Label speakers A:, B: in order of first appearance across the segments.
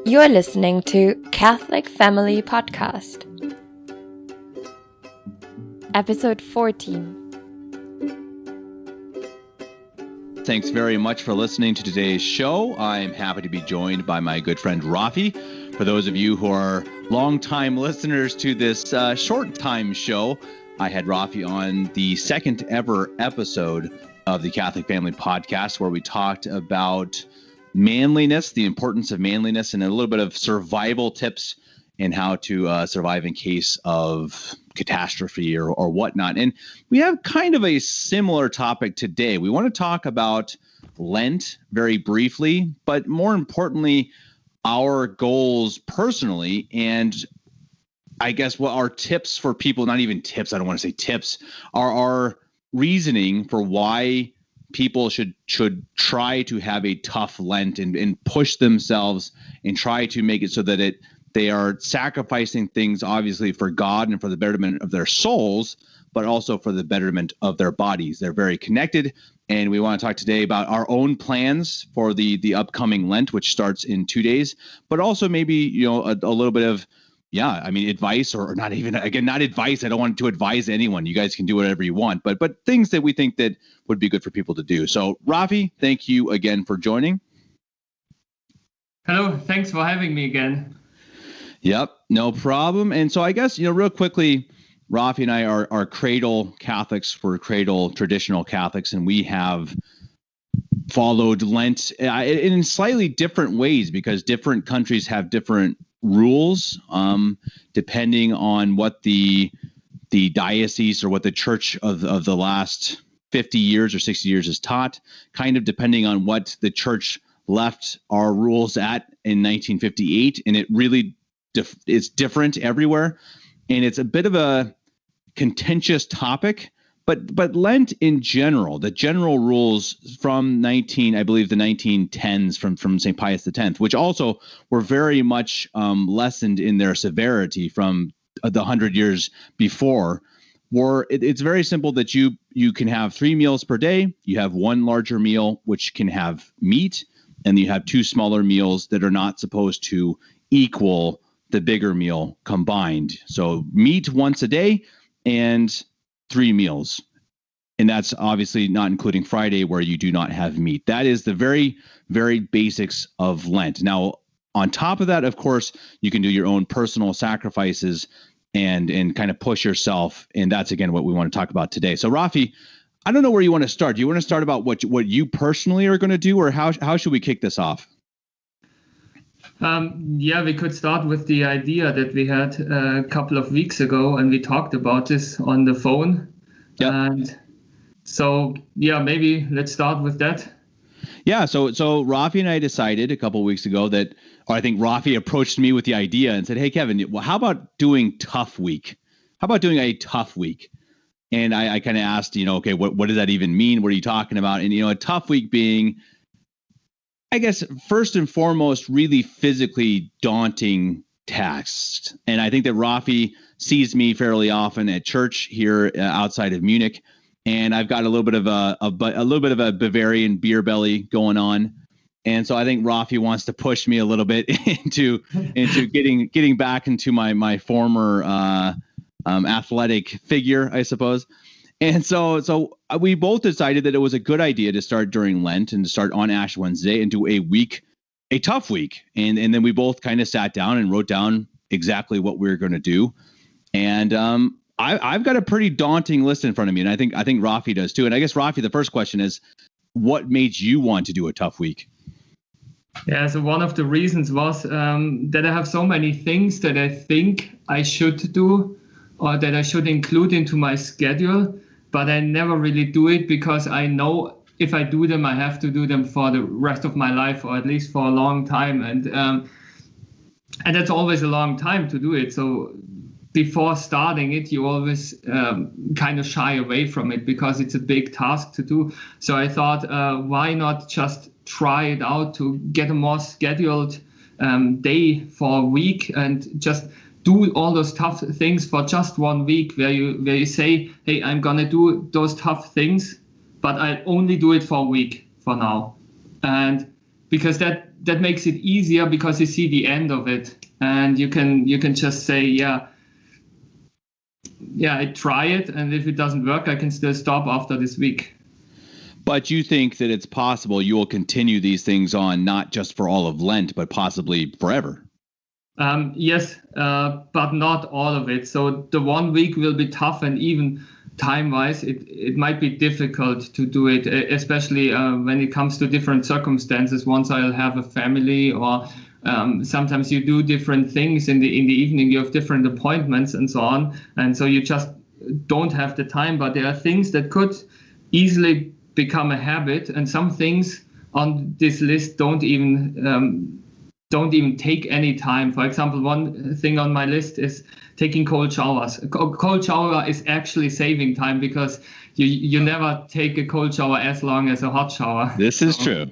A: You're listening to Catholic Family Podcast, Episode 14.
B: Thanks very much for listening to today's show. I'm happy to be joined by my good friend Raphy. For those of you who are longtime listeners to this short-time show, I had Raphy on the second ever episode of the Catholic Family Podcast, where we talked about manliness, the importance of manliness, and a little bit of survival tips and how to survive in case of catastrophe or whatnot. And we have kind of a similar topic today. We want to talk about Lent very briefly, but more importantly, our goals personally, and I guess what our tips for people, not even tips, I don't want to say tips, are our reasoning for why people should try to have a tough Lent and push themselves and try to make it so that they are sacrificing things, obviously, for God and for the betterment of their souls, but also for the betterment of their bodies. They're very connected, and we want to talk today about our own plans for the upcoming Lent, which starts in 2 days, but also maybe a little bit of advice, or not even, again, not advice. I don't want to advise anyone. You guys can do whatever you want, but things that we think that would be good for people to do. So, Raphy, thank you again for joining.
C: Hello, thanks for having me again.
B: Yep, no problem. And so I guess, real quickly, Raphy and I are cradle Catholics. We're cradle traditional Catholics, and we have followed Lent in slightly different ways because different countries have different rules, depending on what the diocese or what the church of the last 50 years or 60 years has taught, kind of depending on what the church left our rules at in 1958. And it really it's different everywhere. And it's a bit of a contentious topic, but Lent in general, the general rules from the 1910s from St. Pius X, which also were very much lessened in their severity from the 100 years before, it's very simple that you can have 3 meals per day. You have one larger meal, which can have meat, and you have 2 smaller meals that are not supposed to equal the bigger meal combined. So meat once a day and 3 meals. And that's obviously not including Friday, where you do not have meat. That is the very, very basics of Lent. Now, on top of that, of course, you can do your own personal sacrifices and kind of push yourself. And that's, again, what we want to talk about today. So, Raphy, I don't know where you want to start. Do you want to start about what you personally are going to do, or how should we kick this off?
C: We could start with the idea that we had a couple of weeks ago, and we talked about this on the phone.
B: Yep.
C: And so, maybe let's start with that.
B: Yeah, so Raphy and I decided a couple of weeks ago or I think Raphy approached me with the idea and said, "Hey, Kevin, how about doing tough week? How about doing a tough week?" And I kind of asked, okay, what does that even mean? What are you talking about? And, a tough week being, I guess, first and foremost, really physically daunting tasks. And I think that Raphy sees me fairly often at church here outside of Munich, and I've got a little bit of a Bavarian beer belly going on. And so I think Raphy wants to push me a little bit into getting back into my former athletic figure, I suppose. And so we both decided that it was a good idea to start during Lent and to start on Ash Wednesday and do a tough week. And then we both kind of sat down and wrote down exactly what we were going to do. And I've got a pretty daunting list in front of me, and I think Raphy does too. And I guess, Raphy, the first question is, what made you want to do a tough week?
C: Yeah, so one of the reasons was that I have so many things that I think I should do or that I should include into my schedule, but I never really do it because I know if I do them, I have to do them for the rest of my life, or at least for a long time. And that's always a long time to do it. So before starting it, you always kind of shy away from it because it's a big task to do. So I thought, why not just try it out to get a more scheduled day for a week and just do all those tough things for just 1 week, where you say, hey, I'm gonna do those tough things, but I'll only do it for a week for now. And because that makes it easier, because you see the end of it, and you can just say, yeah, I try it, and if it doesn't work, I can still stop after this week.
B: But you think that it's possible you will continue these things on, not just for all of Lent, but possibly forever?
C: Yes, but not all of it. So the 1 week will be tough, and even time-wise, it might be difficult to do it, especially when it comes to different circumstances. Once I'll have a family, or sometimes you do different things in the evening. You have different appointments and so on, and so you just don't have the time. But there are things that could easily become a habit, and some things on this list don't even take any time. For example, one thing on my list is taking cold showers. A cold shower is actually saving time, because you never take a cold shower as long as a hot shower.
B: This is true.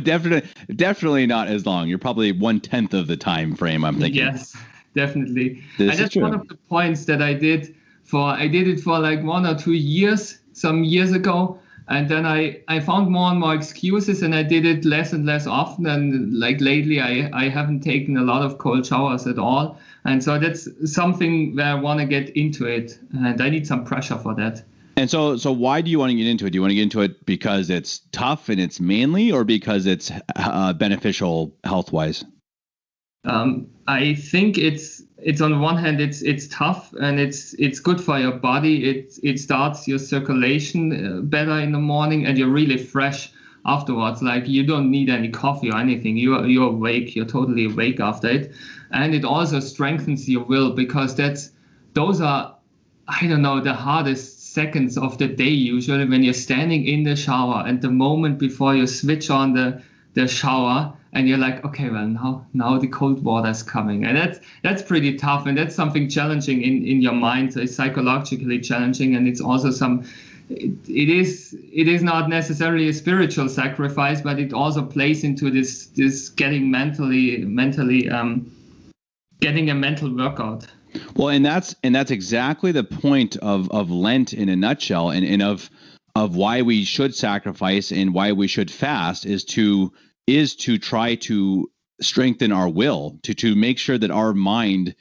B: Definitely not as long. You're probably 1/10 of the time frame, I'm thinking.
C: Yes, definitely.
B: And
C: that's one of the points that I did it for like 1 or 2 years, some years ago. And then I found more and more excuses, and I did it less and less often. And like lately, I haven't taken a lot of cold showers at all. And so that's something where I want to get into it, and I need some pressure for that.
B: And so why do you want to get into it? Do you want to get into it because it's tough and it's manly, or because it's beneficial health-wise?
C: I think it's on one hand it's tough, and it's good for your body. It starts your circulation better in the morning, and you're really fresh afterwards. Like, you don't need any coffee or anything. You're awake. You're totally awake after it, and it also strengthens your will, because those are, I don't know, the hardest seconds of the day usually, when you're standing in the shower, and the moment before you switch on the shower, and you're like, okay, well, now the cold water is coming. And that's pretty tough, and that's something challenging in your mind. It's psychologically challenging, and it's also it is not necessarily a spiritual sacrifice, but it also plays into this getting getting a mental workout.
B: Well, and that's exactly the point of Lent in a nutshell, and of why we should sacrifice and why we should fast is to try to strengthen our will, to make sure that our mind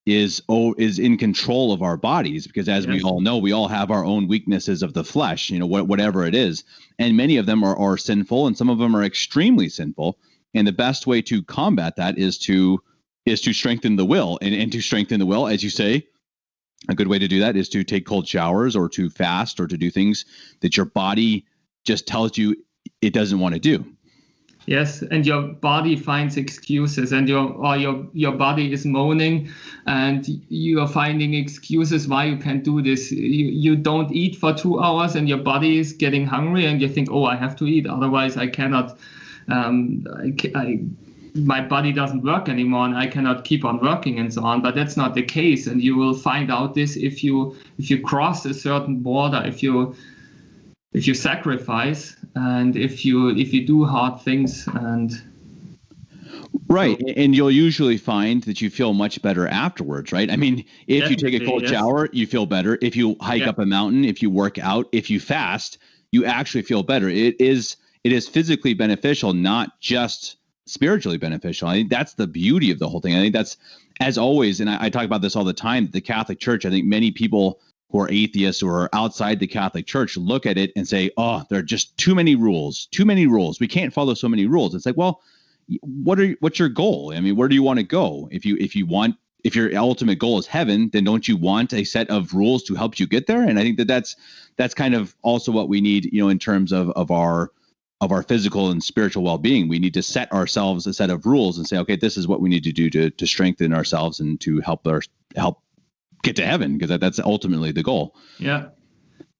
B: is in control of our bodies, because as we all know, we all have our own weaknesses of the flesh, whatever it is, and many of them are sinful, and some of them are extremely sinful. And the best way to combat that is to strengthen the will, and to strengthen the will, as you say, a good way to do that is to take cold showers, or to fast, or to do things that your body just tells you it doesn't want to do.
C: Yes, and your body finds excuses, and your body is moaning, and you are finding excuses why you can't do this. You don't eat for 2 hours, and your body is getting hungry, and you think, oh, I have to eat, otherwise I cannot. My body doesn't work anymore, and I cannot keep on working, and so on. But that's not the case, and you will find out this if you cross a certain border, if you sacrifice, and if you do hard things. And
B: right. And you'll usually find that you feel much better afterwards, right? I mean, if you take a cold shower, you feel better. If you hike up a mountain, if you work out, if you fast, you actually feel better. It is physically beneficial, not just spiritually beneficial. I think that's the beauty of the whole thing. I think that's, as always, and I talk about this all the time, the Catholic Church, I think many people who are atheists or are outside the Catholic Church look at it and say, oh, there are just too many rules. We can't follow so many rules. It's like, well, what's your goal? I mean, where do you want to go? If your ultimate goal is heaven, then don't you want a set of rules to help you get there? And I think that's kind of also what we need, in terms of our physical and spiritual well-being. We need to set ourselves a set of rules and say, okay, this is what we need to do to strengthen ourselves and to help get to heaven, because that's ultimately the goal.
C: Yeah.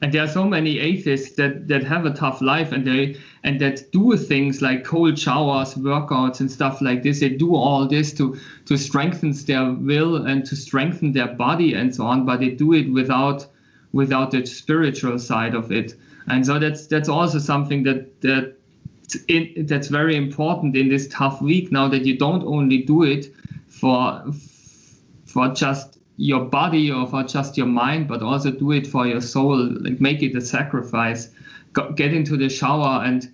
C: And there are so many atheists that have a tough life, and that do things like cold showers, workouts, and stuff like this. They do all this to strengthen their will and to strengthen their body and so on, but they do it without the spiritual side of it. And so that's also something that's very important in this tough week now, that you don't only do it for just your body or for just your mind, but also do it for your soul. Like, make it a sacrifice. Get into the shower and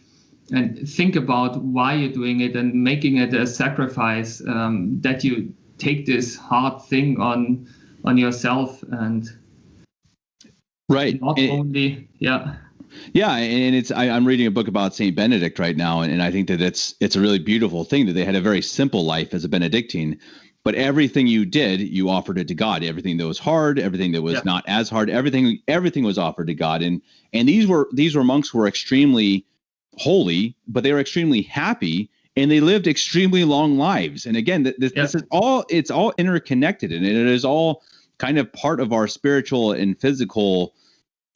C: and think about why you're doing it and making it a sacrifice, that you take this hard thing on yourself and
B: right.
C: not only, yeah.
B: Yeah, and I'm reading a book about Saint Benedict right now, and I think that it's a really beautiful thing that they had a very simple life as a Benedictine, but everything you did, you offered it to God. Everything that was hard, everything that was not as hard, everything was offered to God. And these were monks who were extremely holy, but they were extremely happy, and they lived extremely long lives. And again, this is all interconnected, and it is all kind of part of our spiritual and physical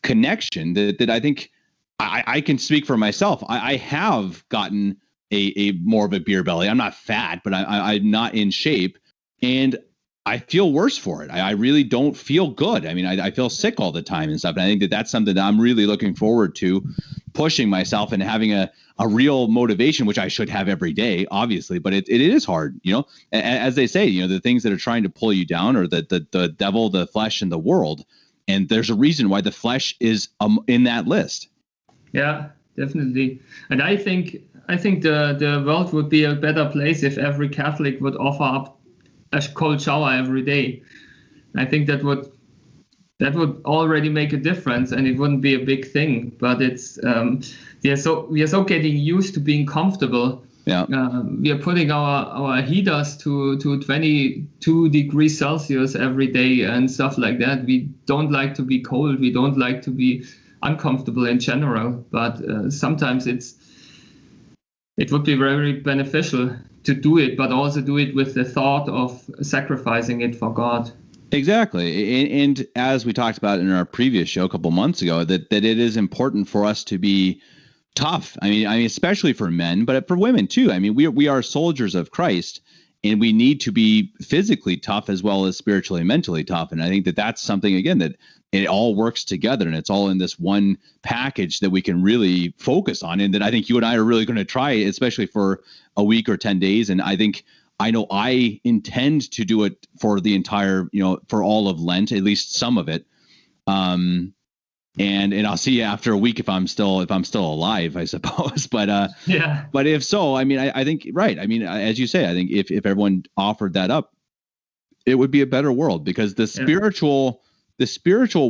B: connection that I think I can speak for myself. I have gotten a more of a beer belly. I'm not fat, but I'm not in shape, and I feel worse for it. I really don't feel good. I mean, I feel sick all the time and stuff. And I think that's something that I'm really looking forward to, pushing myself and having a real motivation, which I should have every day, obviously, but it is hard, as they say, the things that are trying to pull you down are the devil, the flesh, and the world. And there's a reason why the flesh is in that list. Yeah,
C: definitely. And I think the world would be a better place if every Catholic would offer up a cold shower every day. I think that would already make a difference, and it wouldn't be a big thing. But it's we are so getting used to being comfortable.
B: Yeah,
C: we are putting our heaters to 22 degrees Celsius every day and stuff like that. We don't like to be cold. We don't like to be uncomfortable in general. But sometimes it would be very beneficial to do it, but also do it with the thought of sacrificing it for God.
B: Exactly. And as we talked about in our previous show a couple months ago, that it is important for us to be tough. I mean, especially for men, but for women too. I mean, we are soldiers of Christ, and we need to be physically tough as well as spiritually and mentally tough. And I think that that's something, again, that it all works together, and it's all in this one package that we can really focus on. And that I think you and I are really going to try, especially for a week or 10 days. And I know I intend to do it for the entire, for all of Lent, at least some of it. And I'll see you after a week if I'm still alive, I suppose. But
C: yeah.
B: But if so, I mean, I think right. I mean, as you say, I think if everyone offered that up, it would be a better world, because the spiritual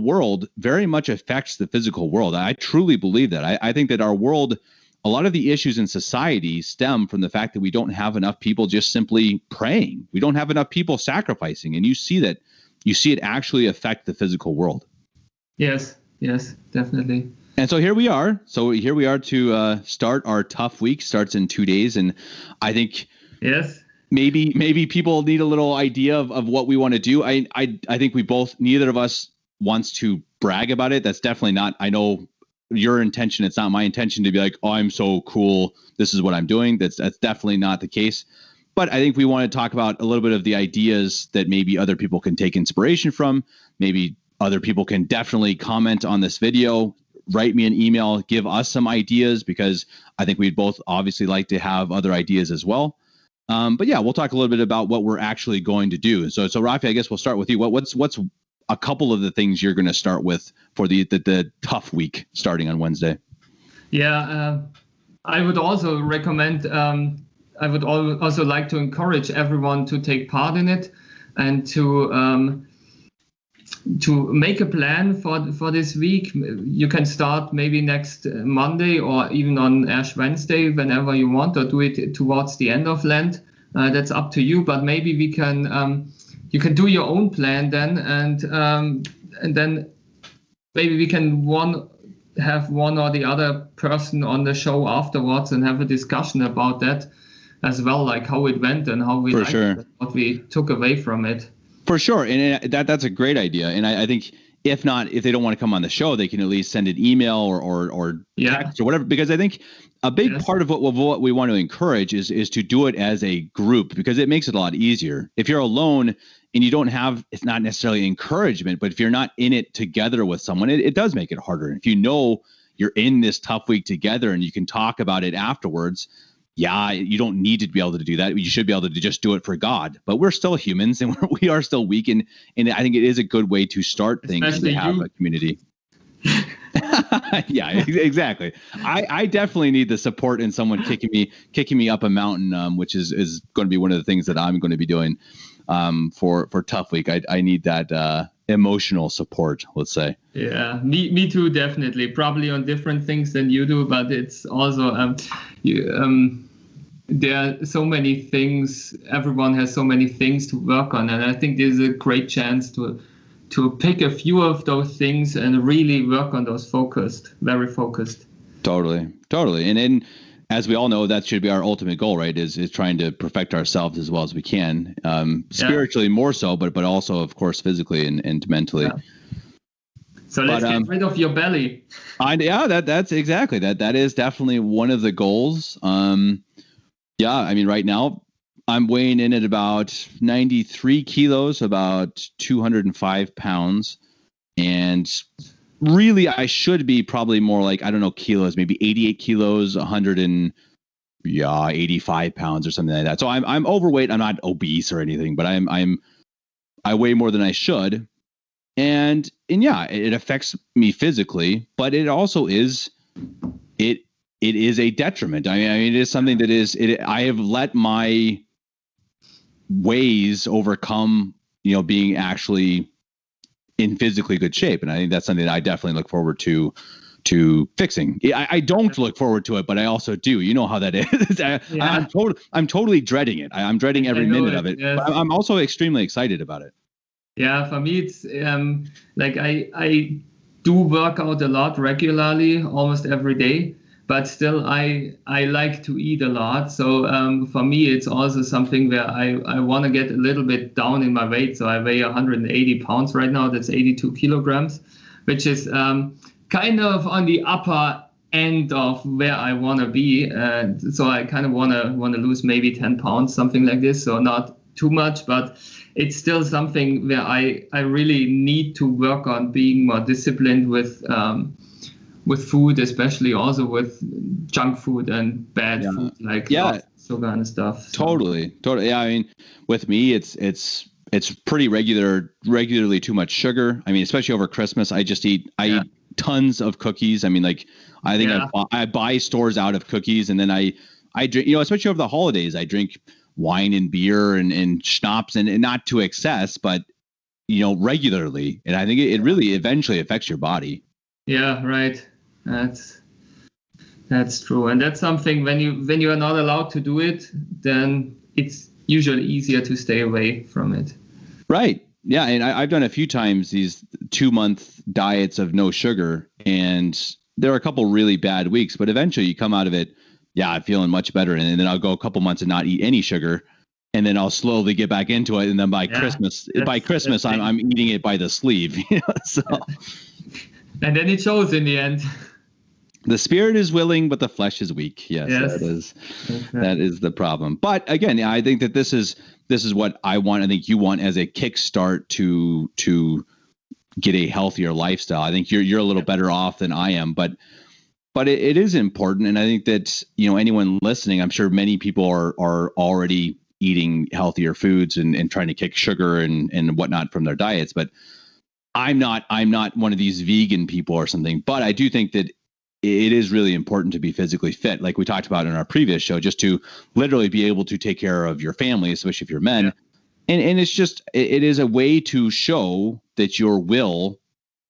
B: world very much affects the physical world. I truly believe that. I think that our world, a lot of the issues in society stem from the fact that we don't have enough people just simply praying. We don't have enough people sacrificing, and you see it actually affect the physical world.
C: Yes, definitely.
B: And so here we are. To start our tough week. Starts in 2 days, and I think maybe people need a little idea of what we want to do. I think neither of us wants to brag about it. That's definitely not. I know your intention. It's not my intention to be like, oh, I'm so cool, this is what I'm doing. That's definitely not the case. But I think we want to talk about a little bit of the ideas that maybe other people can take inspiration from. Maybe other people can definitely comment on this video, write me an email, give us some ideas, because I think we'd both obviously like to have other ideas as well. But yeah, we'll talk a little bit about what we're actually going to do. So Raphy, I guess we'll start with you. What's a couple of the things you're going to start with for the tough week starting on Wednesday?
C: Yeah, I would also recommend. I would also like to encourage everyone to take part in it, and to make a plan for this week. You can start maybe next Monday or even on Ash Wednesday, whenever you want, or do it towards the end of Lent. That's up to you. But maybe we can. You can do your own plan then, and then maybe we can have one or the other person on the show afterwards and have a discussion about that as well, like how it went and how we liked it, what we took away from it.
B: For sure. And that's a great idea. And I think if they don't want to come on the show, they can at least send an email or text or whatever, because I think a big part of what we want to encourage is to do it as a group, because it makes it a lot easier. If you're alone and you don't have, it's not necessarily encouragement, but if you're not in it together with someone, it does make it harder. If you know you're in this tough week together and you can talk about it afterwards, you don't need to be able to do that. You should be able to just do it for God. But we're still humans, and we are still weak. And I think it is a good way to start things and to have a community. Yeah, exactly. I definitely need the support in someone kicking me up a mountain, which is going to be one of the things that I'm going to be doing for Tough Week. I need that emotional support, let's say.
C: Yeah, me too, definitely. Probably on different things than you do, but it's also there are so many things. Everyone has so many things to work on, and I think this is a great chance to pick a few of those things and really work on those very focused.
B: Totally. And as we all know, that should be our ultimate goal, right? Is trying to perfect ourselves as well as we can, spiritually more so, but also, of course, physically and mentally.
C: Yeah. So let's get rid of your belly.
B: That's exactly that. That is definitely one of the goals. I mean, right now I'm weighing in at about 93 kilos, about 205 pounds, and really, I should be probably more like, I don't know, kilos, maybe 88 kilos, 85 pounds or something like that. So I'm overweight. I'm not obese or anything, but I weigh more than I should. And yeah, it affects me physically, but it also is, it is a detriment. I mean, it is something that I have let my ways overcome, being actually in physically good shape. And I think that's something that I definitely look forward to fixing. I don't look forward to it, but I also do. You know how that is. I'm totally dreading it. I'm dreading every minute of it. Yes. But I'm also extremely excited about it.
C: Yeah, for me, it's like I do work out a lot regularly, almost every day. But still, I like to eat a lot. So for me, it's also something where I want to get a little bit down in my weight. So I weigh 180 pounds right now. That's 82 kilograms, which is kind of on the upper end of where I want to be. And so I kind of want to lose maybe 10 pounds, something like this. So not too much, but it's still something where I really need to work on being more disciplined with food, especially also with junk food and bad food, like sugar and stuff. So.
B: Totally. Yeah, I mean, with me, it's pretty regularly too much sugar. I mean, especially over Christmas, I eat tons of cookies. I mean, like I think I buy stores out of cookies, and then I drink, especially over the holidays, I drink wine and beer and schnapps, and not to excess, but regularly. And I think it really eventually affects your body.
C: Yeah, right. That's true, and that's something when you are not allowed to do it, then it's usually easier to stay away from it.
B: Right. Yeah, and I've done a few times these 2-month diets of no sugar, and there are a couple really bad weeks, but eventually you come out of it, I'm feeling much better, and then I'll go a couple months and not eat any sugar, and then I'll slowly get back into it, and then by Christmas I'm eating it by the sleeve. So.
C: And then it shows in the end.
B: The spirit is willing, but the flesh is weak. Yes. That is the problem. But again, I think that this is what I want. I think you want as a kickstart to get a healthier lifestyle. I think you're a little better off than I am, but it is important. And I think that, anyone listening, I'm sure many people are already eating healthier foods and trying to kick sugar and whatnot from their diets. But I'm not one of these vegan people or something, but I do think that it is really important to be physically fit, like we talked about in our previous show, just to literally be able to take care of your family, especially if you're men. Yeah. And it's just, it is a way to show that your will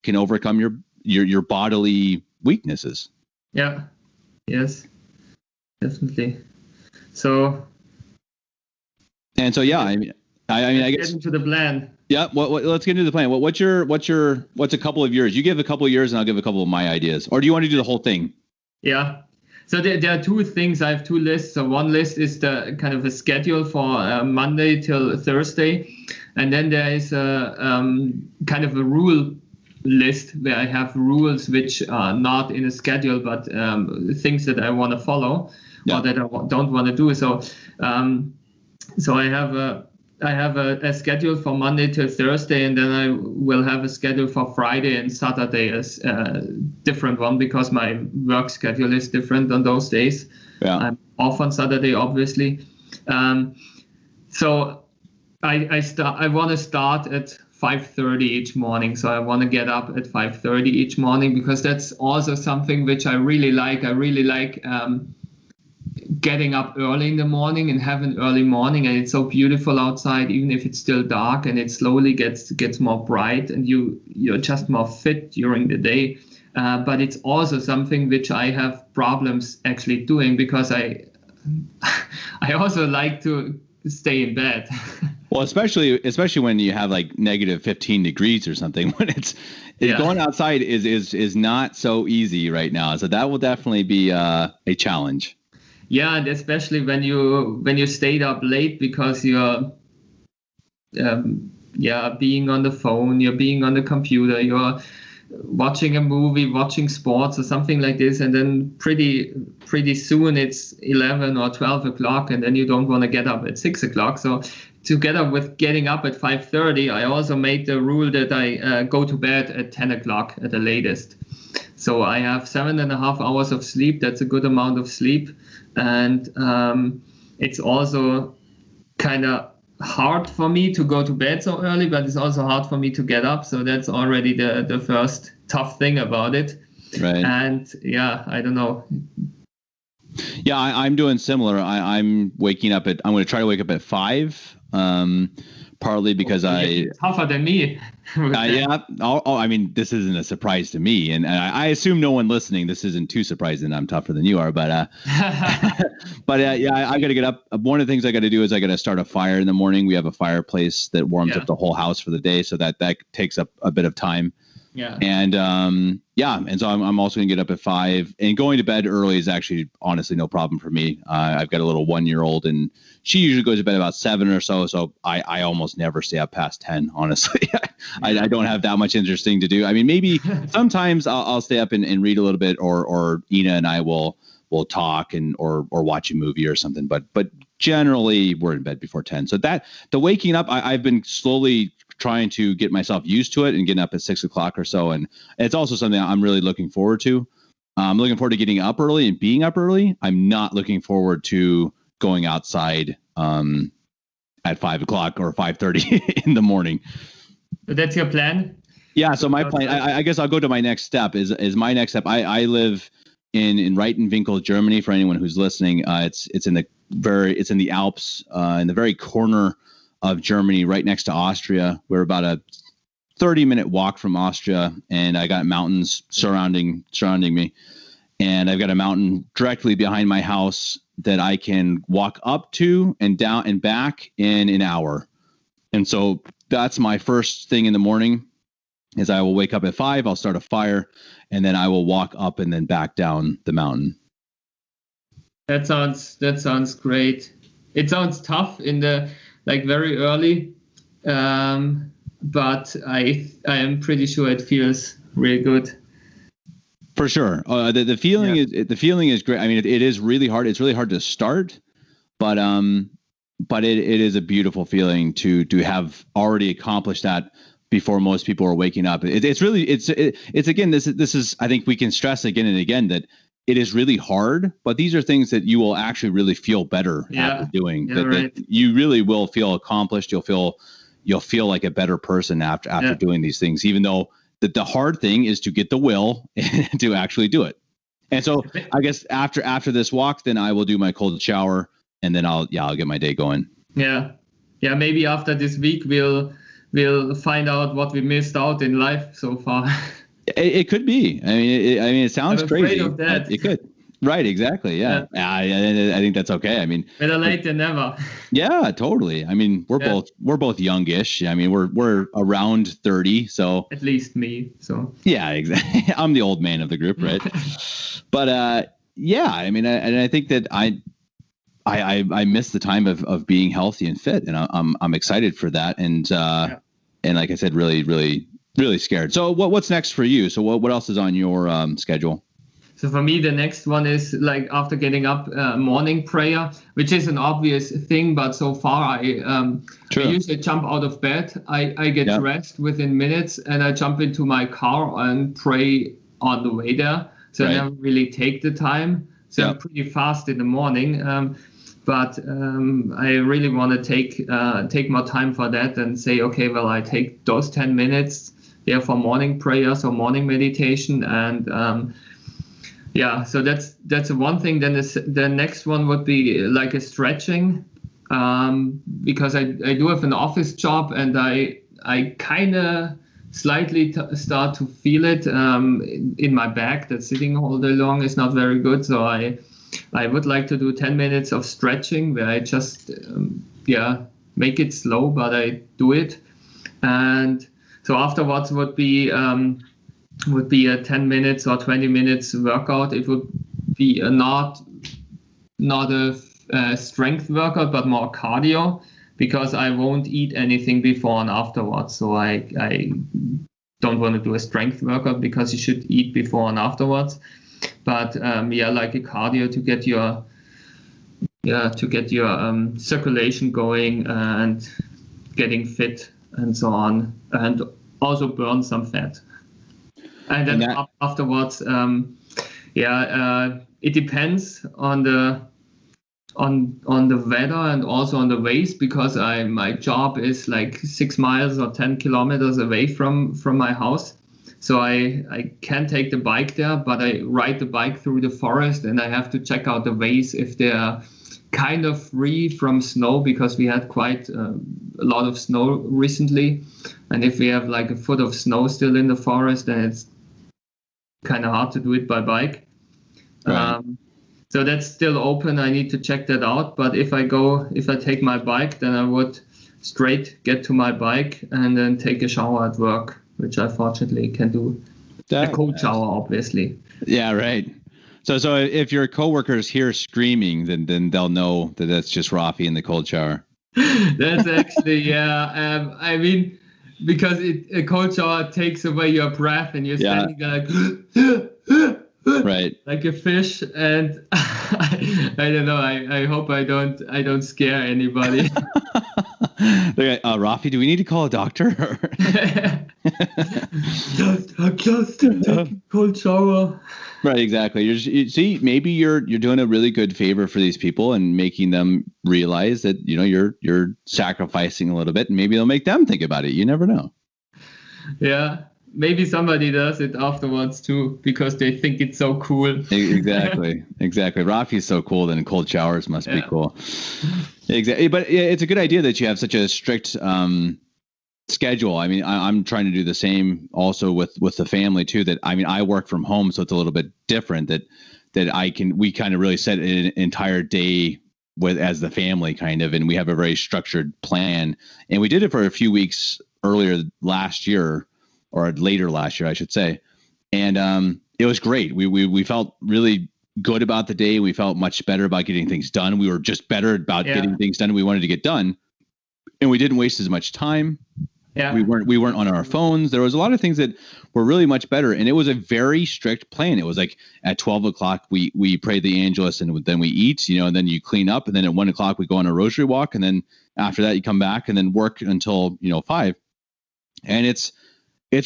B: can overcome your bodily weaknesses.
C: Yeah. Yes, definitely. So.
B: And so, I mean, I guess.
C: Get into the plan.
B: Yeah. Let's get into the plan. What's a couple of yours? You give a couple of yours and I'll give a couple of my ideas. Or do you want to do the whole thing?
C: Yeah. So there are two things. I have two lists. So one list is the kind of a schedule for Monday till Thursday. And then there is a kind of a rule list where I have rules which are not in a schedule, but things that I want to follow or that I don't want to do. So I have a schedule for Monday till Thursday, and then I will have a schedule for Friday and Saturday as a different one because my work schedule is different on those days. Yeah. I'm off on Saturday, obviously. So I want to start at 5:30 each morning. So I want to get up at 5:30 each morning, because that's also something which I really like. I really like getting up early in the morning and have an early morning, and it's so beautiful outside, even if it's still dark, and it slowly gets more bright, and you're just more fit during the day. But it's also something which I have problems actually doing, because I also like to stay in bed.
B: Well, especially when you have like negative 15 degrees or something, when it's going outside is not so easy right now. So that will definitely be a challenge.
C: Yeah, and especially when you stayed up late, because you're being on the phone, you're being on the computer, you're watching a movie, watching sports or something like this, and then pretty soon it's 11 or 12 o'clock, and then you don't want to get up at 6 o'clock. So together with getting up at 5:30, I also made the rule that I go to bed at 10 o'clock at the latest. So I have 7.5 hours of sleep. That's a good amount of sleep. And it's also kind of hard for me to go to bed so early, but it's also hard for me to get up. So that's already the first tough thing about it.
B: Right.
C: And I don't know.
B: Yeah, I'm doing similar. I'm waking up I'm going to try to wake up at 5. Partly because
C: tougher than me.
B: I mean, this isn't a surprise to me, and I assume no one listening, this isn't too surprising. I'm tougher than you are, but I got to get up. One of the things I got to do is I got to start a fire in the morning. We have a fireplace that warms up the whole house for the day, so that takes up a bit of time.
C: Yeah.
B: And and so I'm also gonna get up at 5, and going to bed early is actually honestly no problem for me. I've got a little 1-year-old, and she usually goes to bed about 7 or so. So I almost never stay up past 10. Honestly, I don't have that much interesting to do. I mean, maybe sometimes I'll stay up and read a little bit, or Ina and I will talk or watch a movie or something. But generally we're in bed before 10. So that the waking up, I've been slowly trying to get myself used to it and getting up at 6 o'clock or so. And it's also something I'm really looking forward to. I'm looking forward to getting up early and being up early. I'm not looking forward to going outside at 5 o'clock or 5:30 in the morning.
C: That's your plan?
B: Yeah. So my plan, I guess I'll go to my next step is my next step. I live in Reitenwinkel, Germany, for anyone who's listening. It's in the Alps, in the very corner of Germany, right next to Austria. We're about a 30-minute walk from Austria, and I got mountains surrounding me, and I've got a mountain directly behind my house that I can walk up to and down and back in an hour. And so that's my first thing in the morning. Is I will wake up at 5, I'll start a fire, and then I will walk up and then back down the mountain.
C: That sounds great. It sounds tough in the very early, but I am pretty sure it feels really good.
B: For sure, the feeling is great. I mean, it is really hard. It's really hard to start, but it is a beautiful feeling to have already accomplished that before most people are waking up. It's again, this is, I think we can stress again and again that it is really hard, but these are things that you will actually really feel better after doing. That you really will feel accomplished. You'll feel like a better person after doing these things, even though the hard thing is to get the will to actually do it. And so I guess after this walk, then I will do my cold shower, and then I'll get my day going.
C: Yeah. Maybe after this week, we'll find out what we missed out in life so far.
B: It could be. I mean, it sounds crazy.
C: Of that.
B: It could. Right. Exactly. Yeah. I think that's okay. I mean,
C: better late than never.
B: Yeah, totally. I mean, we're both youngish. I mean, we're around 30. So
C: at least me. So
B: yeah, exactly. I'm the old man of the group, right? But I mean, and I think that I miss the time of being healthy and fit, and I'm excited for that. And like I said, really, really, really scared. So what's next for you? So what else is on your schedule?
C: So for me, the next one is after getting up, morning prayer, which is an obvious thing, but so far I usually jump out of bed. I get dressed within minutes, and I jump into my car and pray on the way there. So I never really take the time. So I'm pretty fast in the morning. But I really want to take more time for that and say, okay, well, I take those 10 minutes for morning prayers or morning meditation. And so that's one thing. Then the next one would be like a stretching, because I do have an office job, and I kind of slightly start to feel it in my back, that sitting all day long is not very good. So I would like to do 10 minutes of stretching where I just make it slow, but I do it. And so afterwards would be a 10 minutes or 20 minutes workout. It would be not a strength workout, but more cardio, because I won't eat anything before and afterwards. So I don't want to do a strength workout, because you should eat before and afterwards. But like a cardio to get your circulation going and getting fit and so on, and also burn some fat. And then afterwards, it depends on the weather and also on the ways, because my job is like 6 miles or 10 kilometers away from my house. So I can take the bike there, but I ride the bike through the forest, and I have to check out the ways if they are kind of free from snow, because we had quite a lot of snow recently. And if we have like a foot of snow still in the forest, then it's kind of hard to do it by bike.
B: Right.
C: So that's still open. I need to check that out. But if I take my bike, then I would straight get to my bike and then take a shower at work, which I fortunately can do. A cold shower, obviously.
B: Yeah, right. So if your coworkers hear screaming, then they'll know that that's just Raphy in the cold shower.
C: That's actually, I mean, because a cold shower takes away your breath, and you're standing there like
B: right,
C: like a fish. And I don't know. I hope I don't scare anybody.
B: Raphy, do we need to call a doctor?
C: just take a cold shower.
B: Right, exactly. You see, maybe you're doing a really good favor for these people and making them realize that you're sacrificing a little bit, and maybe they'll make them think about it. You never know.
C: Yeah, maybe somebody does it afterwards too, because they think it's so cool.
B: Exactly. Raphy's so cool, then cold showers must be cool. Exactly, but it's a good idea that you have such a strict schedule. I mean, I'm trying to do the same also with the family too. That I mean, I work from home, so it's a little bit different. That we kind of really set an entire day as the family kind of, and we have a very structured plan. And we did it for a few weeks earlier last year, or later last year, I should say. And it was great. We felt really good about the day. We felt much better about getting things done. We were just better about getting things done we wanted to get done, and we didn't waste as much time. Yeah. We weren't on our phones. There was a lot of things that were really much better, and it was a very strict plan. It was like at 12 o'clock we pray the Angelus, and then we eat, and then you clean up, and then at 1 o'clock we go on a rosary walk, and then after that you come back and then work until 5. And it's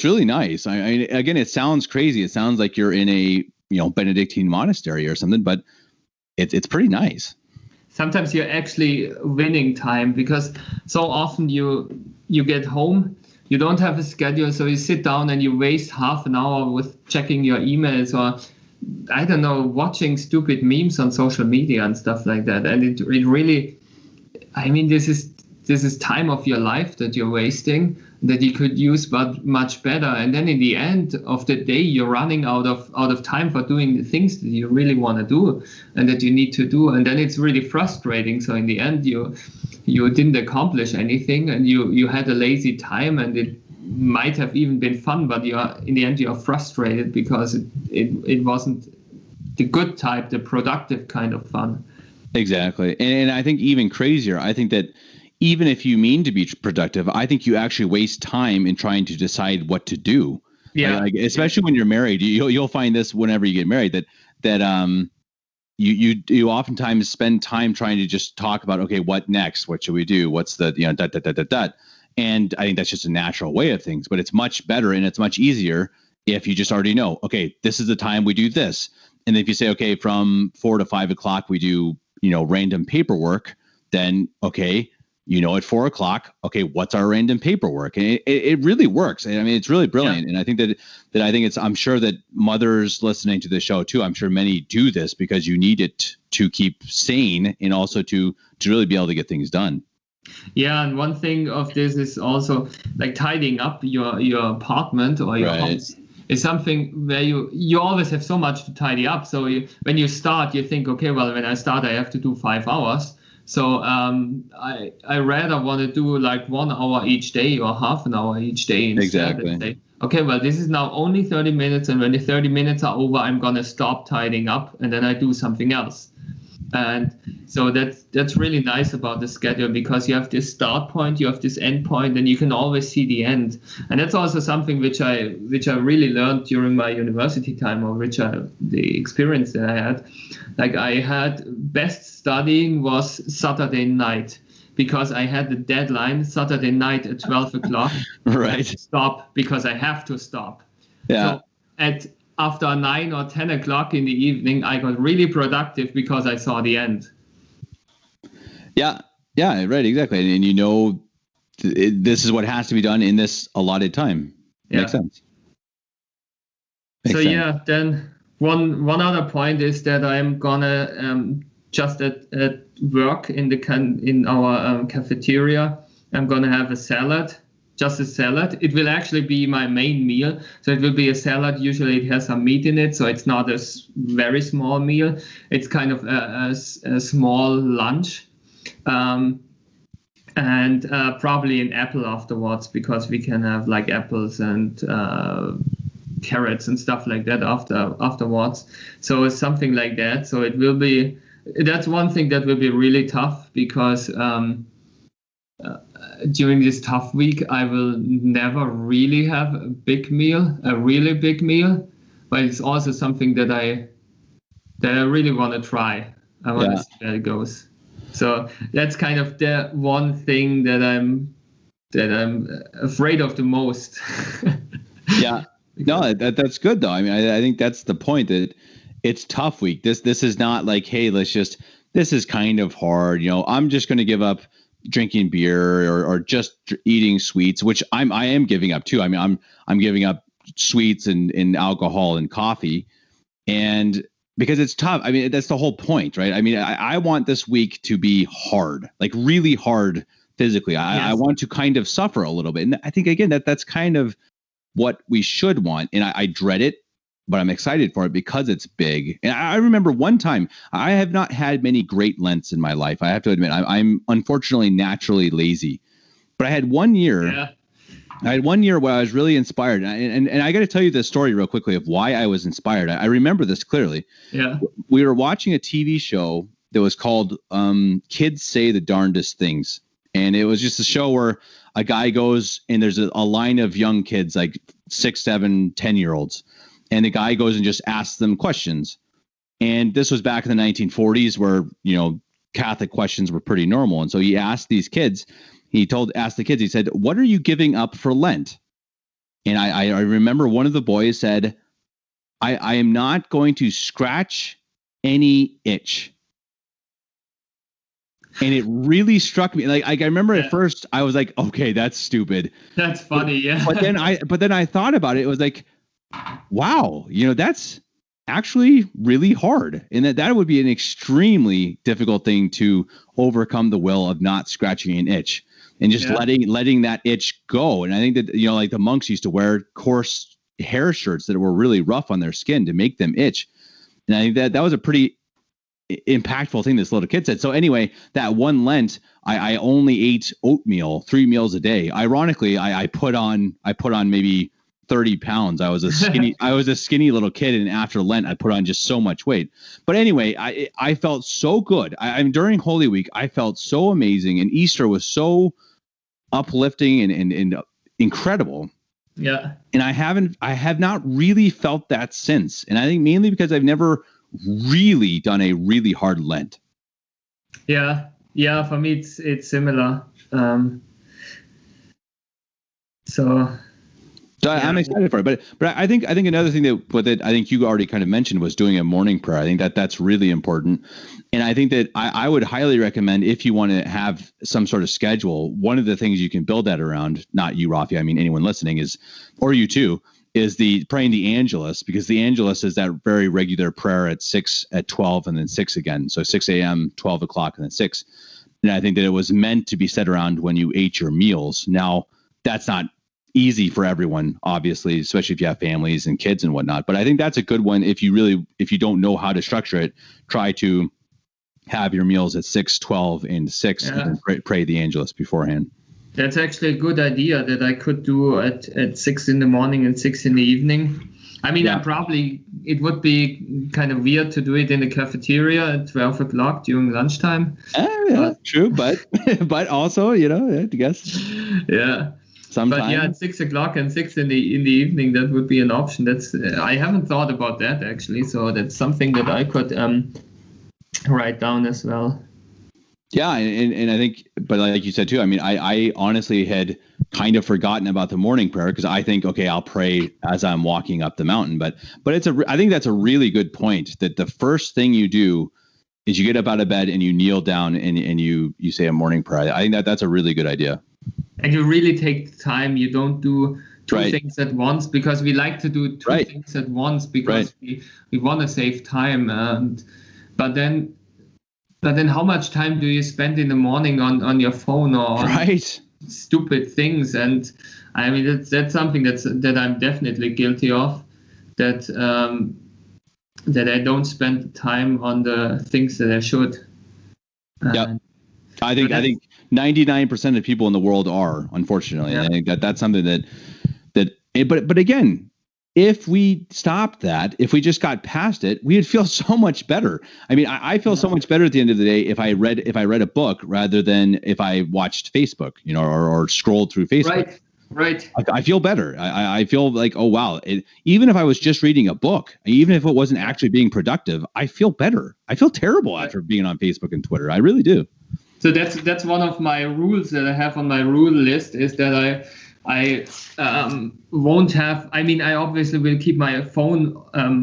B: really nice. I again, it sounds crazy. It sounds like you're in a Benedictine monastery or something, but it's pretty nice.
C: Sometimes you're actually winning time, because so often you get home, you don't have a schedule, so you sit down and you waste half an hour with checking your emails, or I don't know, watching stupid memes on social media and stuff like that. And it really, I mean, this is time of your life that you're wasting, that you could use but much better. And then in the end of the day, you're running out of time for doing the things that you really want to do and that you need to do. And then it's really frustrating. So in the end, you didn't accomplish anything, and you had a lazy time, and it might have even been fun, but in the end you're frustrated because it wasn't the good type, the productive kind of fun. Exactly.
B: And I think even crazier, I think that even if you mean to be productive, I think you actually waste time in trying to decide what to do. Yeah. Like, especially when you're married, you'll find this whenever you get married, that you oftentimes spend time trying to just talk about, okay, what next? What should we do? What's the, dot. And I think that's just a natural way of things, but it's much better and it's much easier if you just already know, okay, this is the time we do this. And if you say, okay, from 4 to 5 o'clock, we do random paperwork, then, okay, at 4:00, okay, what's our random paperwork? And it really works. I mean, it's really brilliant. Yeah. And I think I'm sure that mothers listening to the show too, I'm sure many do this because you need it to keep sane and also to really be able to get things done.
C: Yeah, and one thing of this is also like tidying up your apartment or your house is something where you always have so much to tidy up. So when you start, you think, okay, well, when I start, I have to do 5 hours. So I rather want to do like 1 hour each day or half an hour each day instead.
B: Exactly.
C: And say, okay, well, this is now only 30 minutes, and when the 30 minutes are over, I'm gonna stop tidying up, and then I do something else. And so that's really nice about the schedule, because you have this start point, you have this end point, and you can always see the end. And that's also something which I really learned during my university time, or the experience that I had. Like I had best studying was Saturday night, because I had the deadline Saturday night at 12 o'clock.
B: Right.
C: Stop, because I have to stop.
B: Yeah.
C: So after 9 or 10 o'clock in the evening, I got really productive because I saw the end.
B: Yeah, right, exactly. And this is what has to be done in this allotted time. Yeah. Makes sense.
C: Yeah, then one other point is that I'm gonna just at work in our cafeteria, I'm gonna have a salad. Just a salad. It will actually be my main meal. So it will be a salad. Usually it has some meat in it, so it's not a very small meal. It's kind of a small lunch. And probably an apple afterwards, because we can have like apples and carrots and stuff like that afterwards. So it's something like that. So that's one thing that will be really tough, because during this tough week, I will never really have a really big meal, but it's also something that I really want to try. I want to see how it goes. So that's kind of the one thing that I'm afraid of the most.
B: Yeah, no, that's good though. I mean, I think that's the point, that it's tough week. This is not like, hey, this is kind of hard. I'm just going to give up drinking beer or just eating sweets, which I am giving up too. I mean, I'm giving up sweets and alcohol and coffee, and because it's tough. I mean, that's the whole point, right? I mean, I want this week to be hard, like really hard physically. I want to kind of suffer a little bit, and I think again that's kind of what we should want. And I dread it, but I'm excited for it because it's big. And I remember one time, I have not had many great Lents in my life. I have to admit, I'm unfortunately naturally lazy. But I had 1 year. Yeah. I had 1 year where I was really inspired. And I got to tell you this story real quickly of why I was inspired. I remember this clearly.
C: Yeah.
B: We were watching a TV show that was called Kids Say the Darndest Things. And it was just a show where a guy goes and there's a line of young kids, like 6, 7, 10-year-olds. And the guy goes and just asks them questions. And this was back in the 1940s where, Catholic questions were pretty normal. And so he asked these kids, he said, "What are you giving up for Lent?" And I remember one of the boys said, I am not going to scratch any itch. And it really struck me. Like I remember at first I was like, okay, that's stupid.
C: That's funny. Yeah.
B: But then I thought about it. It was like, wow, that's actually really hard. And that would be an extremely difficult thing to overcome, the will of not scratching an itch and just letting that itch go. And I think that, like the monks used to wear coarse hair shirts that were really rough on their skin to make them itch. And I think that was a pretty impactful thing this little kid said. So anyway, that one Lent, I only ate oatmeal 3 meals a day. Ironically, I put on maybe 30 pounds. I was a skinny little kid, and after Lent, I put on just so much weight. But anyway, I felt so good. I'm during Holy Week, I felt so amazing, and Easter was so uplifting and incredible.
C: Yeah.
B: And I have not really felt that since. And I think mainly because I've never really done a really hard Lent.
C: Yeah. For me, it's similar. So
B: So I'm excited for it, but I think another thing that I think you already kind of mentioned was doing a morning prayer. I think that's really important, and I think that I would highly recommend, if you want to have some sort of schedule, one of the things you can build that around, not you, Raphy, I mean anyone listening, or you too, is the praying the Angelus, because the Angelus is that very regular prayer at 6, at 12, and then 6 again. So 6 a.m., 12 o'clock, and then 6. And I think that it was meant to be said around when you ate your meals. Now, that's not easy for everyone, obviously, especially if you have families and kids and whatnot. But I think that's a good one. If you don't know how to structure it, try to have your meals at 6, 12, and 6, and then pray the Angelus beforehand.
C: That's actually a good idea that I could do at 6 in the morning and 6 in the evening. I mean, it would be kind of weird to do it in the cafeteria at 12 o'clock during lunchtime.
B: True, but also, I guess.
C: Yeah.
B: Sometimes.
C: But at 6 o'clock and 6 in the evening, that would be an option. That's I haven't thought about that actually, so that's something that I could write down as well.
B: Yeah, and I think, but like you said too, I mean, I honestly had kind of forgotten about the morning prayer, because I think, okay, I'll pray as I'm walking up the mountain. But I think that's a really good point, that the first thing you do is you get up out of bed and you kneel down and you say a morning prayer. I think that's a really good idea.
C: And you really take the time. You don't do two things at once, because we like to do two things at once because we want to save time. But then how much time do you spend in the morning on your phone or on stupid things? And I mean, that's something that I'm definitely guilty of, that I don't spend time on the things that I should.
B: I think 99% of people in the world are, unfortunately. Yeah. I think that's something but again, if we stopped that, if we just got past it, we'd feel so much better. I mean, I feel so much better at the end of the day if I read a book rather than if I watched Facebook, or scrolled through Facebook.
C: Right.
B: I feel better. I feel like, oh wow, even if I was just reading a book, even if it wasn't actually being productive, I feel better. I feel terrible after being on Facebook and Twitter. I really do.
C: So that's one of my rules that I have on my rule list, is that I won't have. I mean, I obviously will keep my phone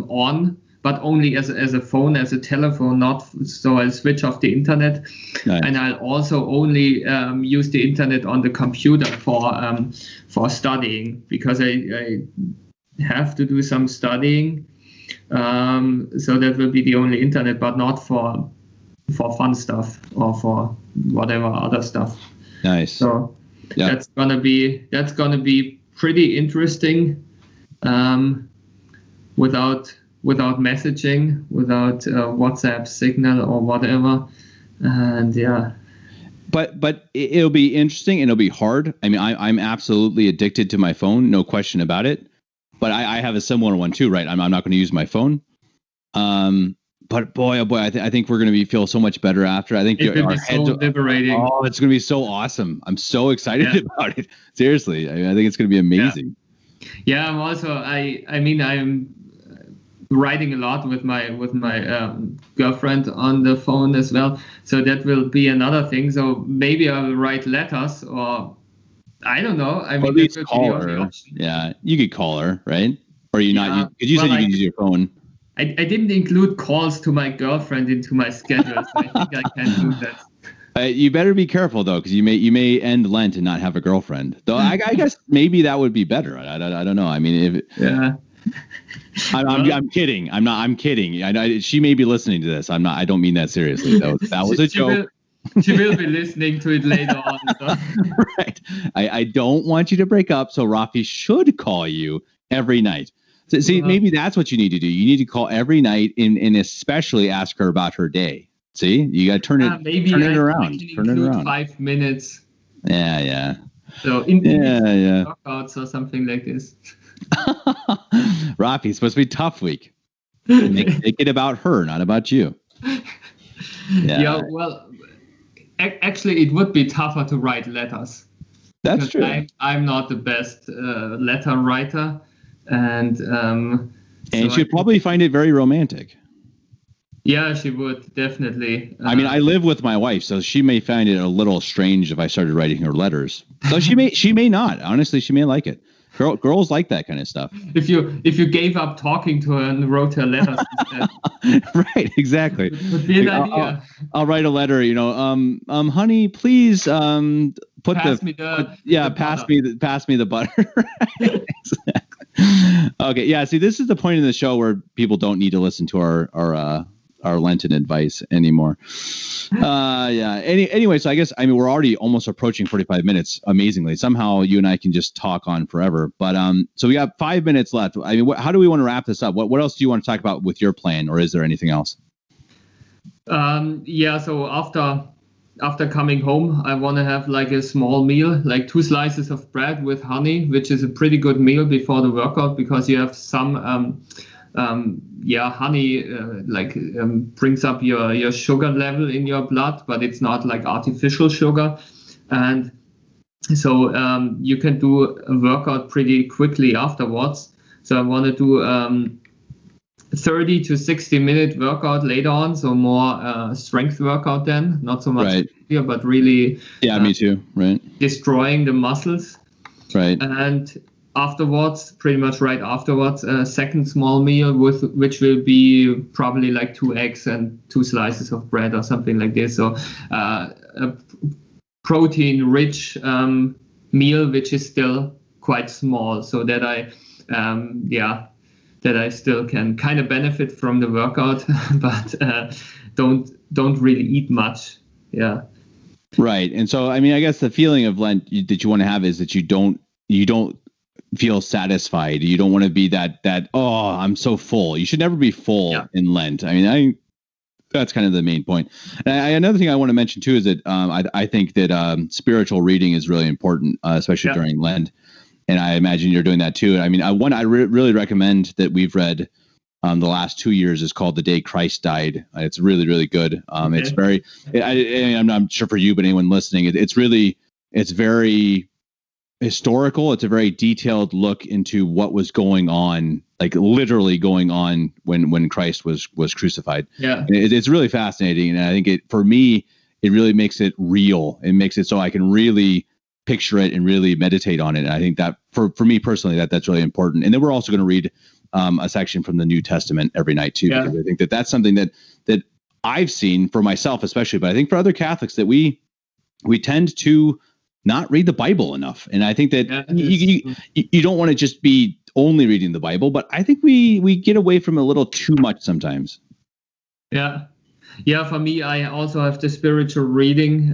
C: on, but only as a phone, as a telephone, not so I'll switch off the internet. Nice. And I'll also only use the internet on the computer for studying, because I have to do some studying. So that will be the only internet, but not for fun stuff or for whatever other stuff.
B: Nice.
C: So that's gonna be pretty interesting, without messaging, without WhatsApp Signal or whatever, and
B: But it'll be interesting and it'll be hard. I mean, I'm absolutely addicted to my phone, no question about it. But I have a similar one too, right? I'm not going to use my phone. But boy, oh boy, I think we're going to feel so much better after. I think
C: our heads so liberating.
B: Oh, it's going to be so awesome. I'm so excited about it. Seriously, I think it's going to be amazing.
C: Yeah, I'm also. I mean, I'm writing a lot with my girlfriend on the phone as well. So that will be another thing. So maybe I will write letters, or I don't know. I mean,
B: at least call her. Yeah, you could call her, right? Or not? Because you said you could use your phone.
C: I didn't include calls to my girlfriend into my schedule, so I think I can do that.
B: You better be careful though, because you may end Lent and not have a girlfriend. Though I guess maybe that would be better. I don't know. I mean, I'm kidding. I'm kidding. She may be listening to this. I'm not. I don't mean that seriously. That was a joke.
C: She will be listening to it later on. So.
B: Right. I don't want you to break up, so Raphy should call you every night. So, see, maybe that's what you need to do. You need to call every night and especially ask her about her day. See, you got to turn it around. Turn it around.
C: 5 minutes.
B: Yeah.
C: So knockouts or something like this.
B: Raphy, it's supposed to be tough week. Make it about her, not about you.
C: Yeah. Well, actually, it would be tougher to write letters.
B: That's true.
C: I'm not the best letter writer. And
B: she'd probably find it very romantic.
C: Yeah, she would definitely.
B: I mean, I live with my wife, so she may find it a little strange if I started writing her letters. So she may not. Honestly, she may like it. Girls like that kind of stuff.
C: If you gave up talking to her and wrote her letters instead.
B: Right, exactly.
C: It would be an idea.
B: I'll write a letter, honey, please pass me the butter. Right, exactly. Okay, yeah, see, this is the point in the show where people don't need to listen to our Lenten advice anymore. Anyway, so I guess, we're already almost approaching 45 minutes. Amazingly, somehow you and I can just talk on forever. But so we got 5 minutes left. How do we want to wrap this up? What else do you want to talk about with your plan, or is there anything else?
C: So after coming home, I want to have like a small meal, like 2 slices of bread with honey, which is a pretty good meal before the workout, because you have some honey brings up your sugar level in your blood, but it's not like artificial sugar. And so you can do a workout pretty quickly afterwards. So I want to do 30 to 60 minute workout later on. So more strength workout then, not so much here, but really.
B: Yeah, me too. Right.
C: Destroying the muscles.
B: Right.
C: And afterwards, pretty much right afterwards, a second small meal which will be probably like 2 eggs and 2 slices of bread or something like this. So a protein-rich meal which is still quite small, so that I still can kind of benefit from the workout, but don't really eat much. Yeah.
B: Right, and so I guess the feeling of Lent that you want to have is that you don't feel satisfied. You don't want to be that I'm so full. You should never be full in Lent. That's kind of the main point. And another thing I want to mention too is that I think that spiritual reading is really important, especially during Lent. And I imagine you're doing that too. I really recommend that we've read the last 2 years is called The Day Christ Died. It's really, really good. It's very, I'm not sure for you, but anyone listening, it's very historical. It's a very detailed look into what was going on, like literally going on when Christ was crucified. Yeah, it's really fascinating, and I think for me it really makes it real. It makes it so I can really picture it and really meditate on it. And I think that for me personally, that's really important. And then we're also going to read a section from the New Testament every night too, because I think that's something that I've seen for myself, especially, but I think for other Catholics that we tend to not read the Bible enough. And I think that you don't want to just be only reading the Bible, but I think we get away from it a little too much sometimes.
C: Yeah. For me, I also have the spiritual reading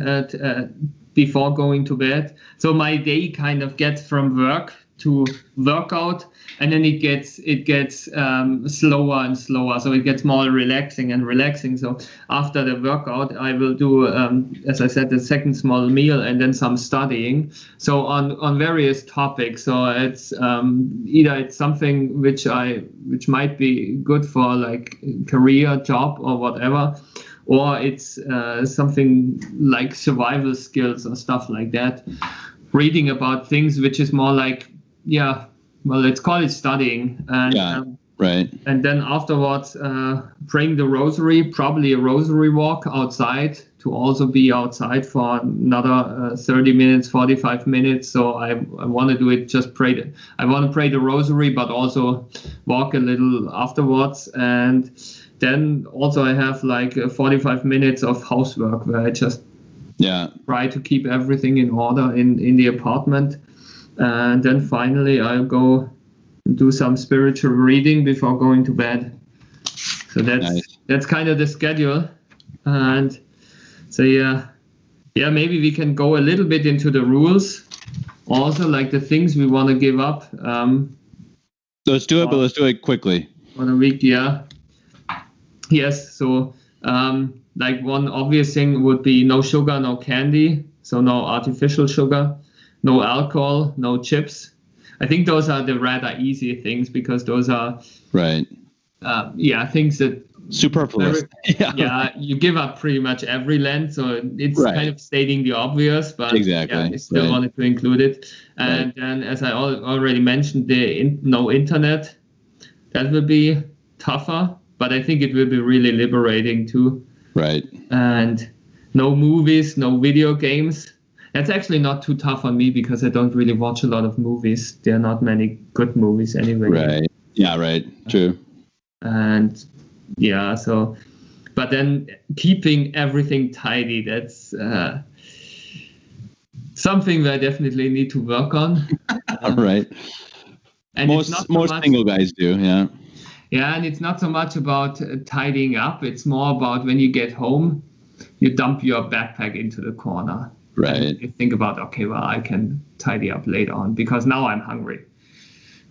C: before going to bed. So my day kind of gets from work to workout, and then it gets slower and slower. So it gets more relaxing and relaxing. So after the workout, I will do, as I said, the second small meal and then some studying. So on various topics. So it's either it's something which might be good for like career, job, or whatever, or it's something like survival skills or stuff like that. Reading about things which is more like, let's call it studying. And,
B: right.
C: And then afterwards, praying the rosary, probably a rosary walk outside, to also be outside for another 30 minutes, 45 minutes. So I want to do it, I want to pray the rosary, but also walk a little afterwards. And then also I have like 45 minutes of housework where I just try to keep everything in order in the apartment. And then finally I'll go do some spiritual reading before going to bed. So that's kind of the schedule. And so maybe we can go a little bit into the rules, also like the things we want to give up.
B: Let's do it, but let's do it quickly.
C: On a week, Yes, so like one obvious thing would be no sugar, no candy, so no artificial sugar, no alcohol, no chips. I think those are the rather easy things, because those are things that
B: superfluous.
C: You give up pretty much every Lent, so it's kind of stating the obvious, but I still wanted to include it. And then, as I already mentioned, no internet. That will be tougher, but I think it will be really liberating too.
B: Right.
C: And no movies, no video games. That's actually not too tough on me because I don't really watch a lot of movies. There are not many good movies anyway.
B: Right. Yeah, right. True.
C: And yeah, so, but then keeping everything tidy, that's something that I definitely need to work on.
B: Right.
C: And
B: most single guys do. Yeah.
C: Yeah, and it's not so much about tidying up. It's more about when you get home, you dump your backpack into the corner.
B: Right.
C: And you think about, okay, well, I can tidy up later on because now I'm hungry.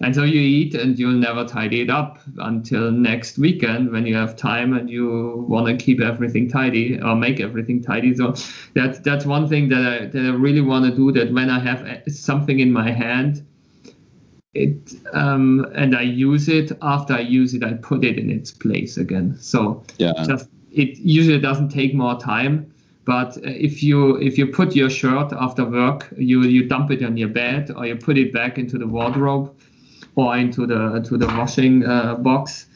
C: And so you eat and you'll never tidy it up until next weekend when you have time and you want to keep everything tidy or make everything tidy. So that's one thing that I really want to do, that when I have something in my hand, and I use it, after I use it, I put it in its place again. So it usually doesn't take more time. But if you put your shirt after work, you dump it on your bed, or you put it back into the wardrobe or into the washing box,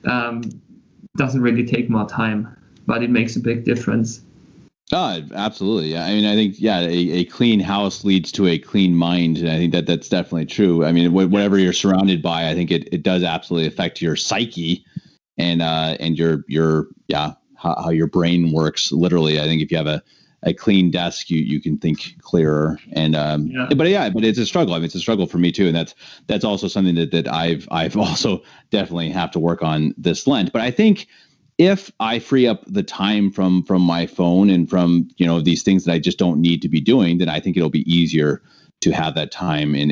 C: doesn't really take more time, but it makes a big difference.
B: Oh, absolutely. Yeah. I mean, I think, a clean house leads to a clean mind. And I think that's definitely true. I mean, whatever you're surrounded by, I think it does absolutely affect your psyche and your how your brain works. Literally, I think if you have a clean desk, you can think clearer. And but it's a struggle. I mean, it's a struggle for me too. And that's also something that I've also definitely have to work on this Lent. But I think if I free up the time from my phone and from these things that I just don't need to be doing, then I think it'll be easier to have that time in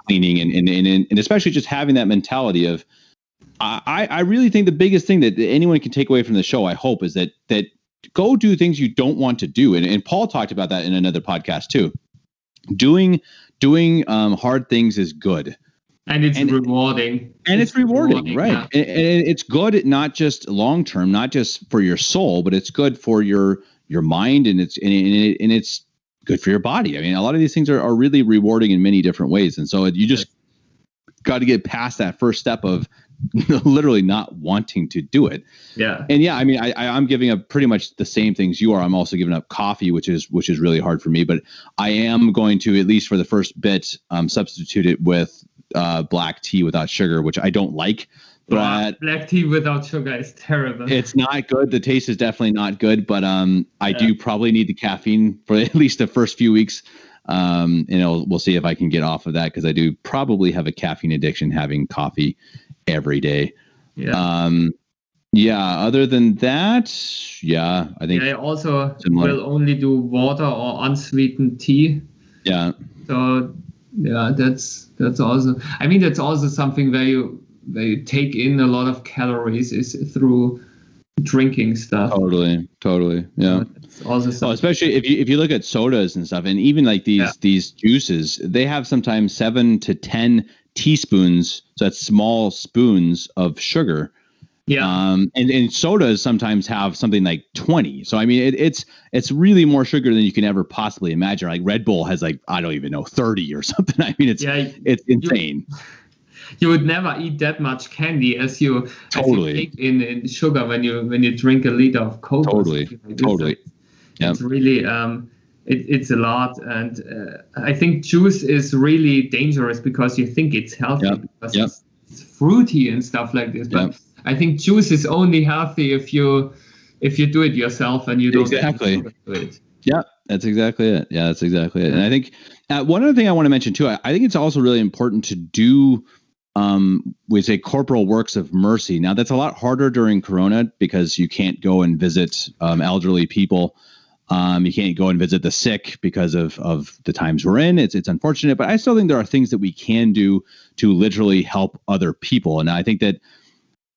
B: cleaning and especially just having that mentality of I really think the biggest thing that anyone can take away from the show, I hope, is that go do things you don't want to do. And Paul talked about that in another podcast too. Doing hard things is good.
C: And it's rewarding.
B: And it's rewarding, right? Yeah. And it's good, not just long term, not just for your soul, but it's good for your mind, and it's good for your body. I mean, a lot of these things are really rewarding in many different ways, and so you just got to get past that first step of literally not wanting to do it.
C: Yeah.
B: And I mean, I'm giving up pretty much the same things you are. I'm also giving up coffee, which is really hard for me, but I am going to, at least for the first bit, substitute it with black tea without sugar, which I don't like. But
C: black tea without sugar is terrible.
B: It's not good. The taste is definitely not good, but I do probably need the caffeine for at least the first few weeks. And we'll see if I can get off of that, because I do probably have a caffeine addiction having coffee every day. Other than that, I think
C: I also will only do water or unsweetened tea. So that's also, I mean, that's also something where you take in a lot of calories is through drinking stuff.
B: Totally. Yeah.
C: Also
B: especially if you look at sodas and stuff, and even like these juices, they have sometimes 7 to 10 teaspoons, so that's small spoons of sugar. And sodas sometimes have something like 20. So I mean, it's really more sugar than you can ever possibly imagine. Like Red Bull has like, I don't even know, 30 or something. I mean, it's insane.
C: You would never eat that much candy as you take in sugar when you drink a liter of Coke.
B: Totally.
C: It's really it's a lot, and I think juice is really dangerous because you think it's healthy because it's fruity and stuff like this. But I think juice is only healthy if you do it yourself and you don't add sugar to it.
B: Yeah, that's exactly it. And I think one other thing I want to mention too, I think it's also really important to do we say corporal works of mercy. Now that's a lot harder during Corona because you can't go and visit elderly people. You can't go and visit the sick because of the times we're in. It's unfortunate, but I still think there are things that we can do to literally help other people. And I think that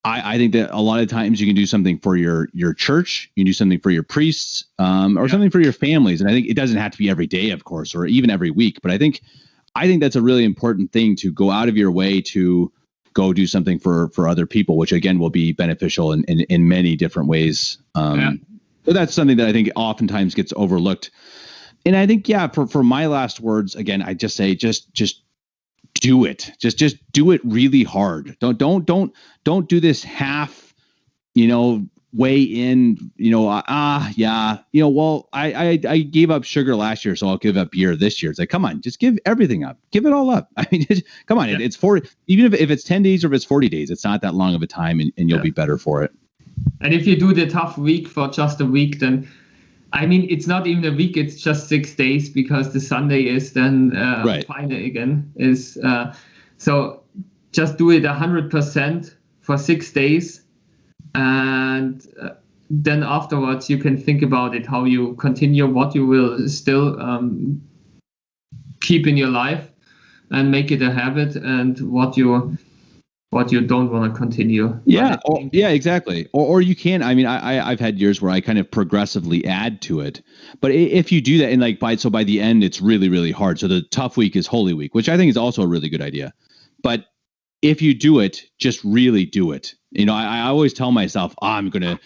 B: I think that a lot of times you can do something for your church, you can do something for your priests, or something for your families. And I think it doesn't have to be every day, of course, or even every week. But I think that's a really important thing, to go out of your way to go do something for other people, which again will be beneficial in many different ways. So that's something that I think oftentimes gets overlooked. And I think, for my last words, again, I just say, just do it. Just do it really hard. Don't do this half, weigh in, well, I gave up sugar last year, so I'll give up beer this year. It's like, come on, just give everything up. Give it all up. I mean, come on, it's 40, even if it's 10 days or if it's 40 days, it's not that long of a time, and you'll be better for it.
C: And if you do the tough week for just a week, then, I mean, it's not even a week, it's just 6 days, because the Sunday is then final again. So just do it 100% for 6 days. And then afterwards you can think about it, how you continue, what you will still keep in your life and make it a habit, and what you don't want to continue.
B: Yeah, exactly. Or you can. I mean, I've had years where I kind of progressively add to it. But if you do that, and like by the end, it's really, really hard. So the tough week is Holy Week, which I think is also a really good idea. But if you do it, just really do it. I always tell myself, I'm going to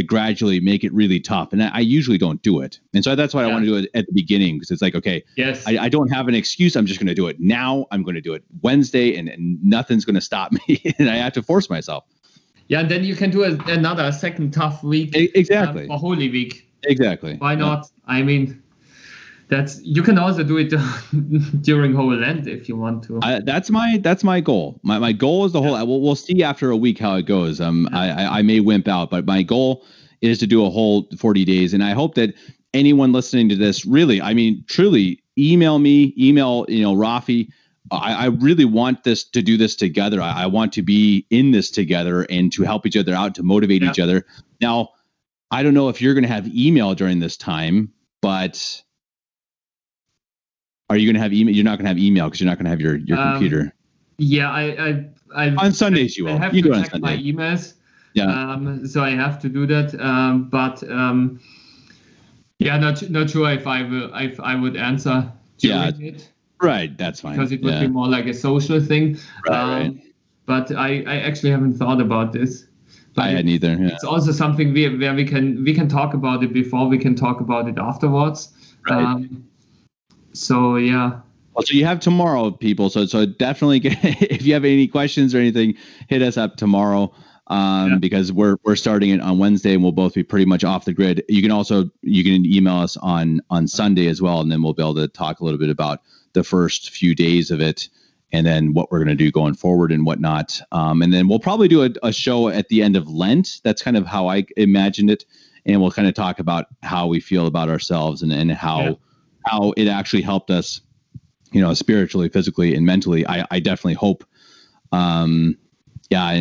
B: gradually make it really tough. And I usually don't do it. And so that's why I want to do it at the beginning, because it's like, okay,
C: yes,
B: I don't have an excuse. I'm just going to do it now. I'm going to do it Wednesday, and nothing's going to stop me. And I have to force myself.
C: Yeah. And then you can do another second tough week.
B: Exactly.
C: For Holy Week.
B: Exactly.
C: Why not? I mean, you can also do it during whole Lent if you want to.
B: That's my goal. My goal is the whole. We'll see after a week how it goes. I may wimp out, but my goal is to do a whole 40 days, and I hope that anyone listening to this, really, I mean, truly, email Raphy. I really want to do this together. I want to be in this together and to help each other out, to motivate each other. Now, I don't know if you're going to have email during this time, but are you going to have email? You're not going to have email because you're not going to have your computer.
C: Yeah, I
B: on Sundays you will.
C: I have
B: you
C: to
B: do it
C: check
B: on
C: my
B: Sunday.
C: emails.
B: Yeah.
C: So I have to do that. Not sure if I would answer during it.
B: Right, that's fine.
C: Because it would be more like a social thing.
B: Right.
C: But I actually haven't thought about this. But
B: I hadn't either. Yeah.
C: It's also something where we can talk about it before, we can talk about it afterwards.
B: Right.
C: So yeah.
B: Well, so you have tomorrow, people. So definitely, if you have any questions or anything, hit us up tomorrow. Because we're starting it on Wednesday, and we'll both be pretty much off the grid. You can email us on Sunday as well, and then we'll be able to talk a little bit about the first few days of it, and then what we're going to do going forward and whatnot. And then we'll probably do a show at the end of Lent. That's kind of how I imagined it, and we'll kind of talk about how we feel about ourselves and how it actually helped us, spiritually, physically, and mentally. I definitely hope. And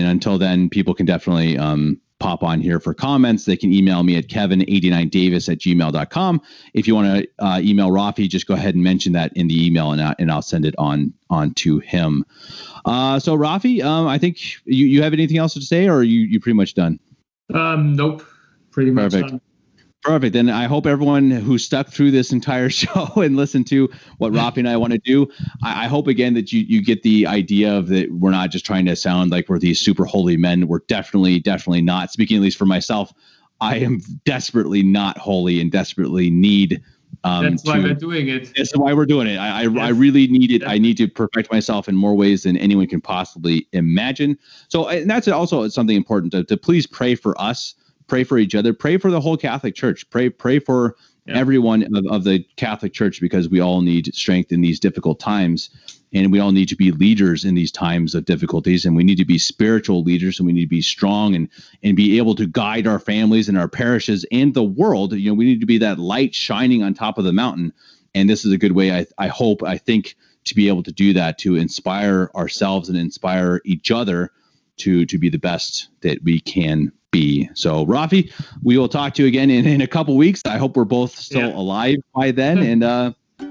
B: until then, people can definitely pop on here for comments. They can email me at kevin89davis@gmail.com. If you want to email Raphy, just go ahead and mention that in the email, and I'll send it on to him. So Raphy, I think you have anything else to say, or are you pretty much done?
C: Nope, pretty much done.
B: Perfect. Then I hope everyone who stuck through this entire show and listened to what Raphy and I want to do, I hope again that you get the idea of that we're not just trying to sound like we're these super holy men. We're definitely not. Speaking at least for myself, I am desperately not holy and desperately need.
C: That's why we're doing it.
B: That's why we're doing it. I really need it. I need to perfect myself in more ways than anyone can possibly imagine. So, and that's also something important to please pray for us. Pray for each other. Pray for the whole Catholic Church. Pray for everyone of the Catholic Church, because we all need strength in these difficult times, and we all need to be leaders in these times of difficulties, and we need to be spiritual leaders, and we need to be strong and be able to guide our families and our parishes and the world. We need to be that light shining on top of the mountain, and this is a good way, I think, to be able to do that, to inspire ourselves and inspire each other to be the best that we can be. So Raphy, we will talk to you again in a couple weeks. I hope we're both still alive by then. And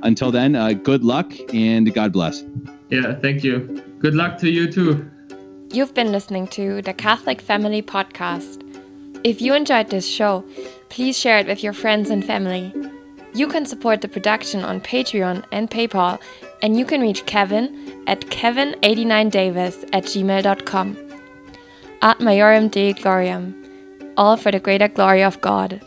B: until then, good luck and God bless.
C: Yeah, thank you. Good luck to you too.
A: You've been listening to the Catholic Family Podcast. If you enjoyed this show, please share it with your friends and family. You can support the production on Patreon and PayPal, and you can reach Kevin at kevin89davis@gmail.com. Ad maiorem Dei gloriam, all for the greater glory of God.